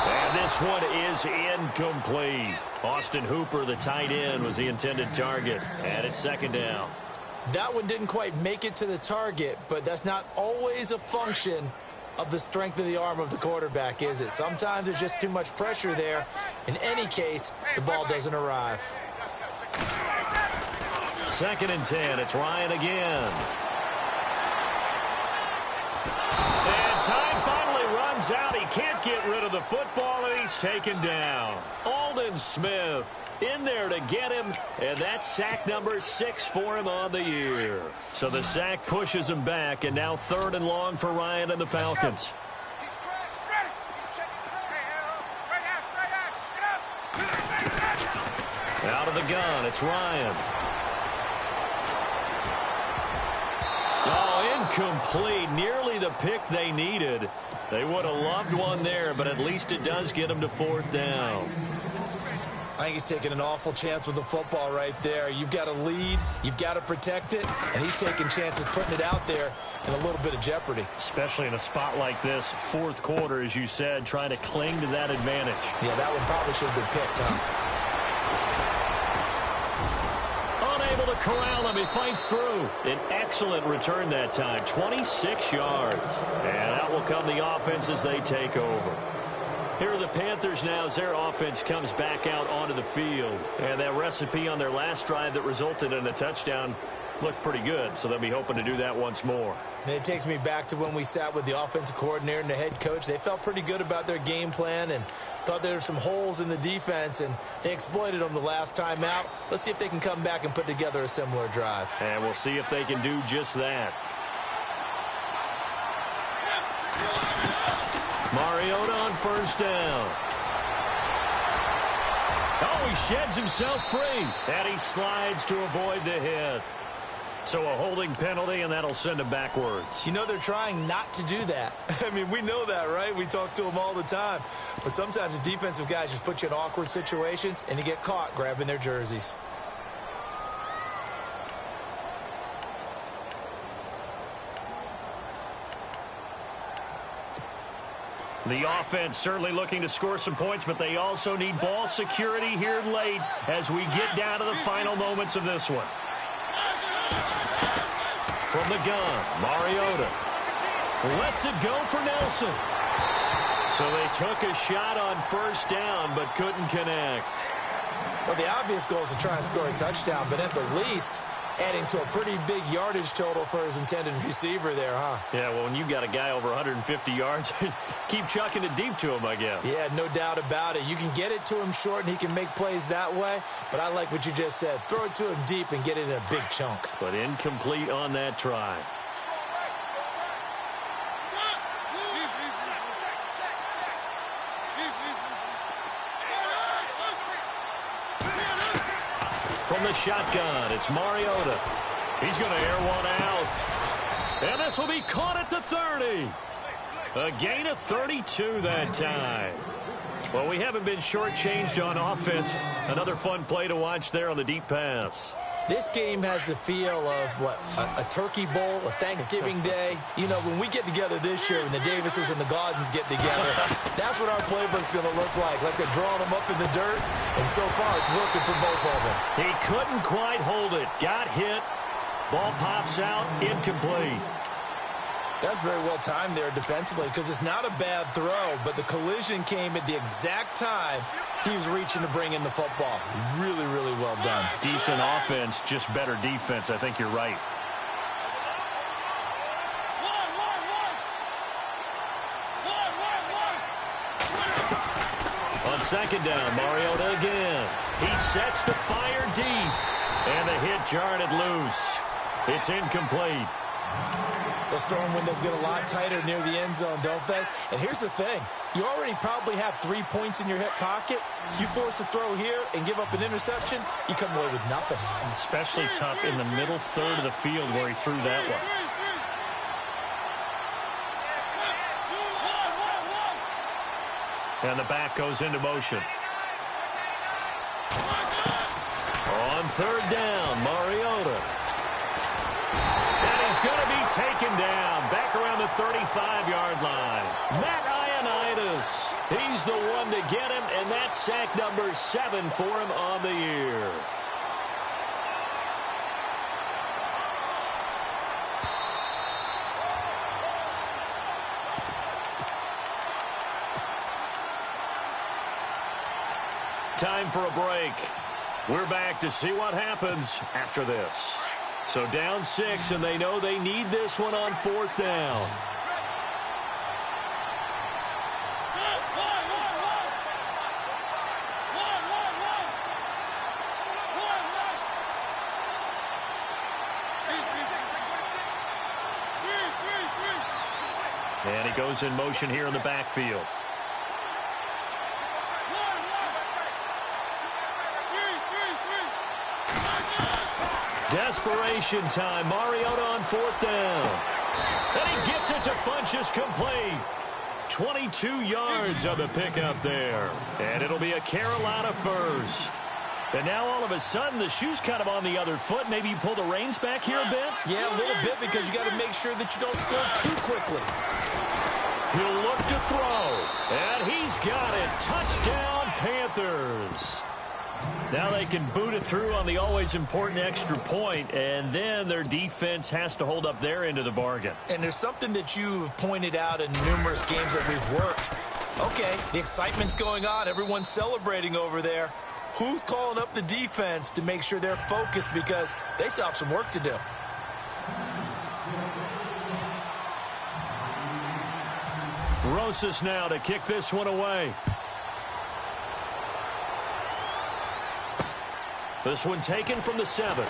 And this one is incomplete. Austin Hooper, the tight end, was the intended target. And it's second down. That one didn't quite make it to the target, but that's not always a function of the strength of the arm of the quarterback, is it? Sometimes there's just too much pressure there. In any case, the ball doesn't arrive. 2nd and 10. It's Ryan again. And time finally runs out. He can't get rid of the football, and he's taken down. Aldon Smith in there to get him, and that's sack number 6 for him on the year. So the sack pushes him back, and now 3rd and long for Ryan and the Falcons. Out of the gun, it's Ryan. Oh, incomplete. Nearly the pick they needed. They would have loved one there, but at least it does get them to 4th down. I think he's taking an awful chance with the football right there. You've got to lead, you've got to protect it, and he's taking chances putting it out there in a little bit of jeopardy. Especially in a spot like this, 4th quarter, as you said, trying to cling to that advantage. Yeah, that one probably should have been picked, huh? Unable to corral him, he fights through. An excellent return that time, 26 yards. And out will come the offense as they take over. Here are the Panthers now as their offense comes back out onto the field. And that recipe on their last drive that resulted in a touchdown looked pretty good, so they'll be hoping to do that once more. And it takes me back to when we sat with the offensive coordinator and the head coach. They felt pretty good about their game plan and thought there were some holes in the defense, and they exploited them the last time out. Let's see if they can come back and put together a similar drive. And we'll see if they can do just that. Mariota on first down. Oh, he sheds himself free. And he slides to avoid the hit. So a holding penalty, and that'll send him backwards. You know, they're trying not to do that. I mean, we know that, right? We talk to them all the time. But sometimes the defensive guys just put you in awkward situations, and you get caught grabbing their jerseys. The offense certainly looking to score some points, but they also need ball security here late as we get down to the final moments of this one. From the gun, Mariota lets it go for Nelson. So they took a shot on first down, but couldn't connect. Well, the obvious goal is to try and score a touchdown, but at the least, adding to a pretty big yardage total for his intended receiver there, huh? Yeah, well, when you've got a guy over 150 yards, keep chucking it deep to him, I guess. Yeah, no doubt about it. You can get it to him short, and he can make plays that way, but I like what you just said. Throw it to him deep and get it in a big chunk. But incomplete on that try. from the shotgun. It's Mariota. He's going to air one out. And this will be caught at the 30. A gain of 32 that time. Well, we haven't been shortchanged on offense. Another fun play to watch there on the deep pass. This game has the feel of, what, a turkey bowl, a Thanksgiving day. You know, when we get together this year, when the Davises and the Gaudens get together, that's what our playbook's going to look like they're drawing them up in the dirt, and so far it's working for both of them. He couldn't quite hold it. Got hit. Ball pops out, incomplete. That's very well timed there defensively because it's not a bad throw, but the collision came at the exact time he was reaching to bring in the football. Really, really well done. Decent offense, just better defense. I think you're right. On second down, Mariota again. He sets to fire deep. And the hit jarred it loose. It's incomplete. Those throwing windows get a lot tighter near the end zone, don't they? And here's the thing. You already probably have 3 points in your hip pocket. You force a throw here and give up an interception, you come away with nothing. Especially tough in the middle third of the field where he threw that one. And the back goes into motion. On third down, Mariota. And he's going to be taken down back around the 35-yard line. Matt Ioannidis, he's the one to get him, and that's sack number 7 for him on the year. Time for a break. We're back to see what happens after this. So down 6, and they know they need this one on fourth down. And he goes in motion here in the backfield. Desperation time. Mariota on fourth down. And he gets it to Funchess complete. 22 yards on the pickup there. And it'll be a Carolina first. And now all of a sudden the shoe's kind of on the other foot. Maybe you pull the reins back here a bit? Yeah, a little bit because you got to make sure that you don't score too quickly. He'll look to throw. And he's got it. Touchdown, Panthers. Now they can boot it through on the always important extra point, and then their defense has to hold up their end of the bargain. And there's something that you've pointed out in numerous games that we've worked. Okay, the excitement's going on. Everyone's celebrating over there. Who's calling up the defense to make sure they're focused because they still have some work to do? Rosas now to kick this one away. This one taken from the 7.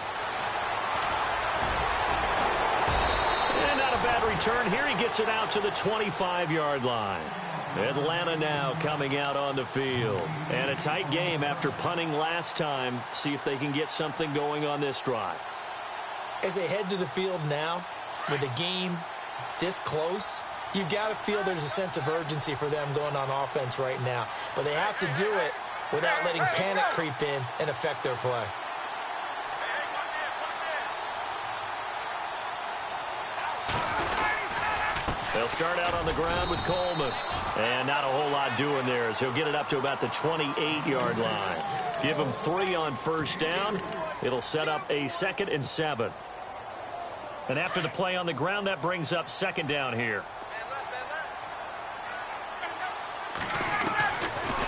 And not a bad return here. He gets it out to the 25-yard line. Atlanta now coming out on the field. And a tight game after punting last time. See if they can get something going on this drive. As they head to the field now, with the game this close, you've got to feel there's a sense of urgency for them going on offense right now. But they have to do it without letting panic creep in and affect their play. They'll start out on the ground with Coleman. And not a whole lot doing there as he'll get it up to about the 28-yard line. Give him 3 on first down. It'll set up a 2nd and 7. And after the play on the ground, that brings up 2nd down here.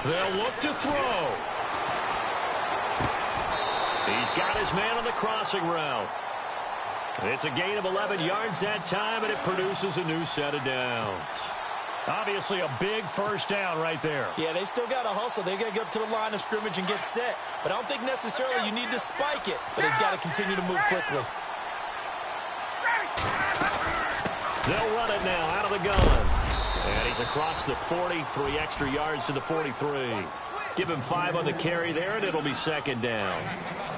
They'll look to throw. He's got his man on the crossing route. It's a gain of 11 yards that time, and it produces a new set of downs. Obviously a big first down right there. Yeah, they still got to hustle. They got to get up to the line of scrimmage and get set. But I don't think necessarily you need to spike it. But they've got to continue to move quickly. They'll run it now out of the gun. And he's across the 40, 3 extra yards to the 43. Give him 5 on the carry there, and it'll be 2nd down.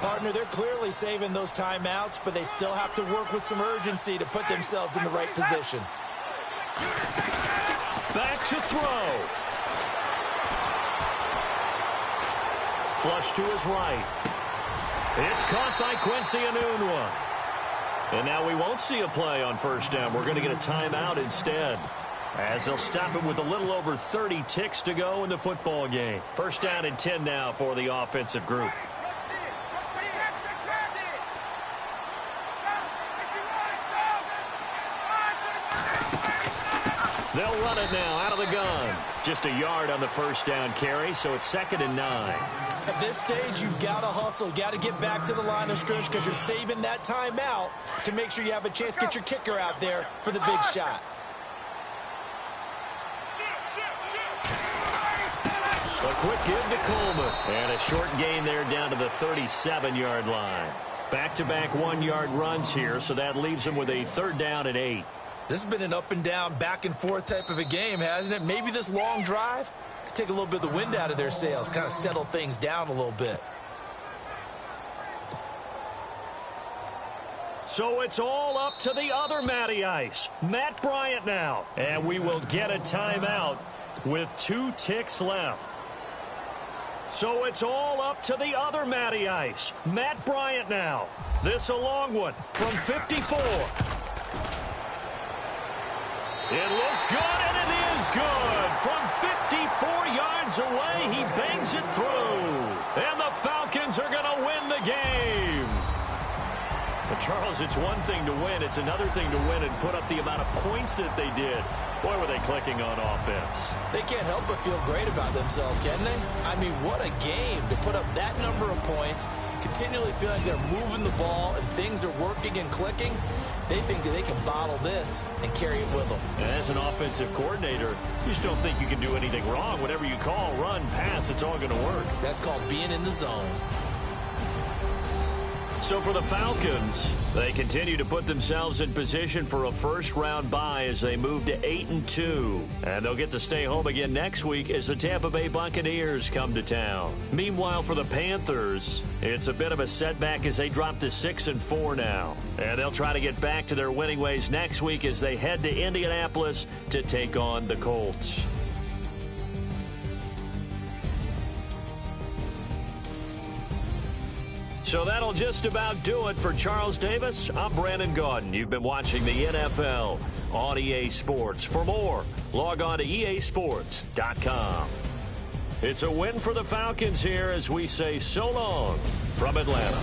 Partner, they're clearly saving those timeouts, but they still have to work with some urgency to put themselves in the right position. Back to throw. Flush to his right. It's caught by Quincy Enunwa. And now we won't see a play on first down. We're going to get a timeout instead, as they'll stop it with a little over 30 ticks to go in the football game. First down and 10 now for the offensive group. They'll run it now out of the gun. Just a yard on the first down carry, so it's 2nd and 9. At this stage, you've got to hustle. Got to get back to the line of scrimmage because you're saving that timeout to make sure you have a chance to get your kicker out there for the big shot. A quick give to Coleman. And a short gain there down to the 37-yard line. Back-to-back 1-yard runs here, so that leaves them with a 3rd down and 8. This has been an up-and-down, back-and-forth type of a game, hasn't it? Maybe this long drive could take a little bit of the wind out of their sails, kind of settle things down a little bit. So it's all up to the other Matty Ice, Matt Bryant now. And we will get a timeout with 2 ticks left. So it's all up to the other Matty Ice, Matt Bryant now. This a long one from 54. It looks good, and it is good. From 54 yards away, he bangs it through. And the Falcons are going to win the game. But Charles, it's one thing to win. It's another thing to win and put up the amount of points that they did. Boy, were they clicking on offense. They can't help but feel great about themselves, can they? I mean, what a game to put up that number of points, continually feeling they're moving the ball and things are working and clicking. They think that they can bottle this and carry it with them. And as an offensive coordinator, you just don't think you can do anything wrong. Whatever you call, run, pass, it's all going to work. That's called being in the zone. So for the Falcons, they continue to put themselves in position for a first-round bye as they move to 8-2. And they'll get to stay home again next week as the Tampa Bay Buccaneers come to town. Meanwhile, for the Panthers, it's a bit of a setback as they drop to 6-4 now. And they'll try to get back to their winning ways next week as they head to Indianapolis to take on the Colts. So that'll just about do it for Charles Davis. I'm Brandon Gaudin. You've been watching the NFL on EA Sports. For more, log on to easports.com. It's a win for the Falcons here as we say so long from Atlanta.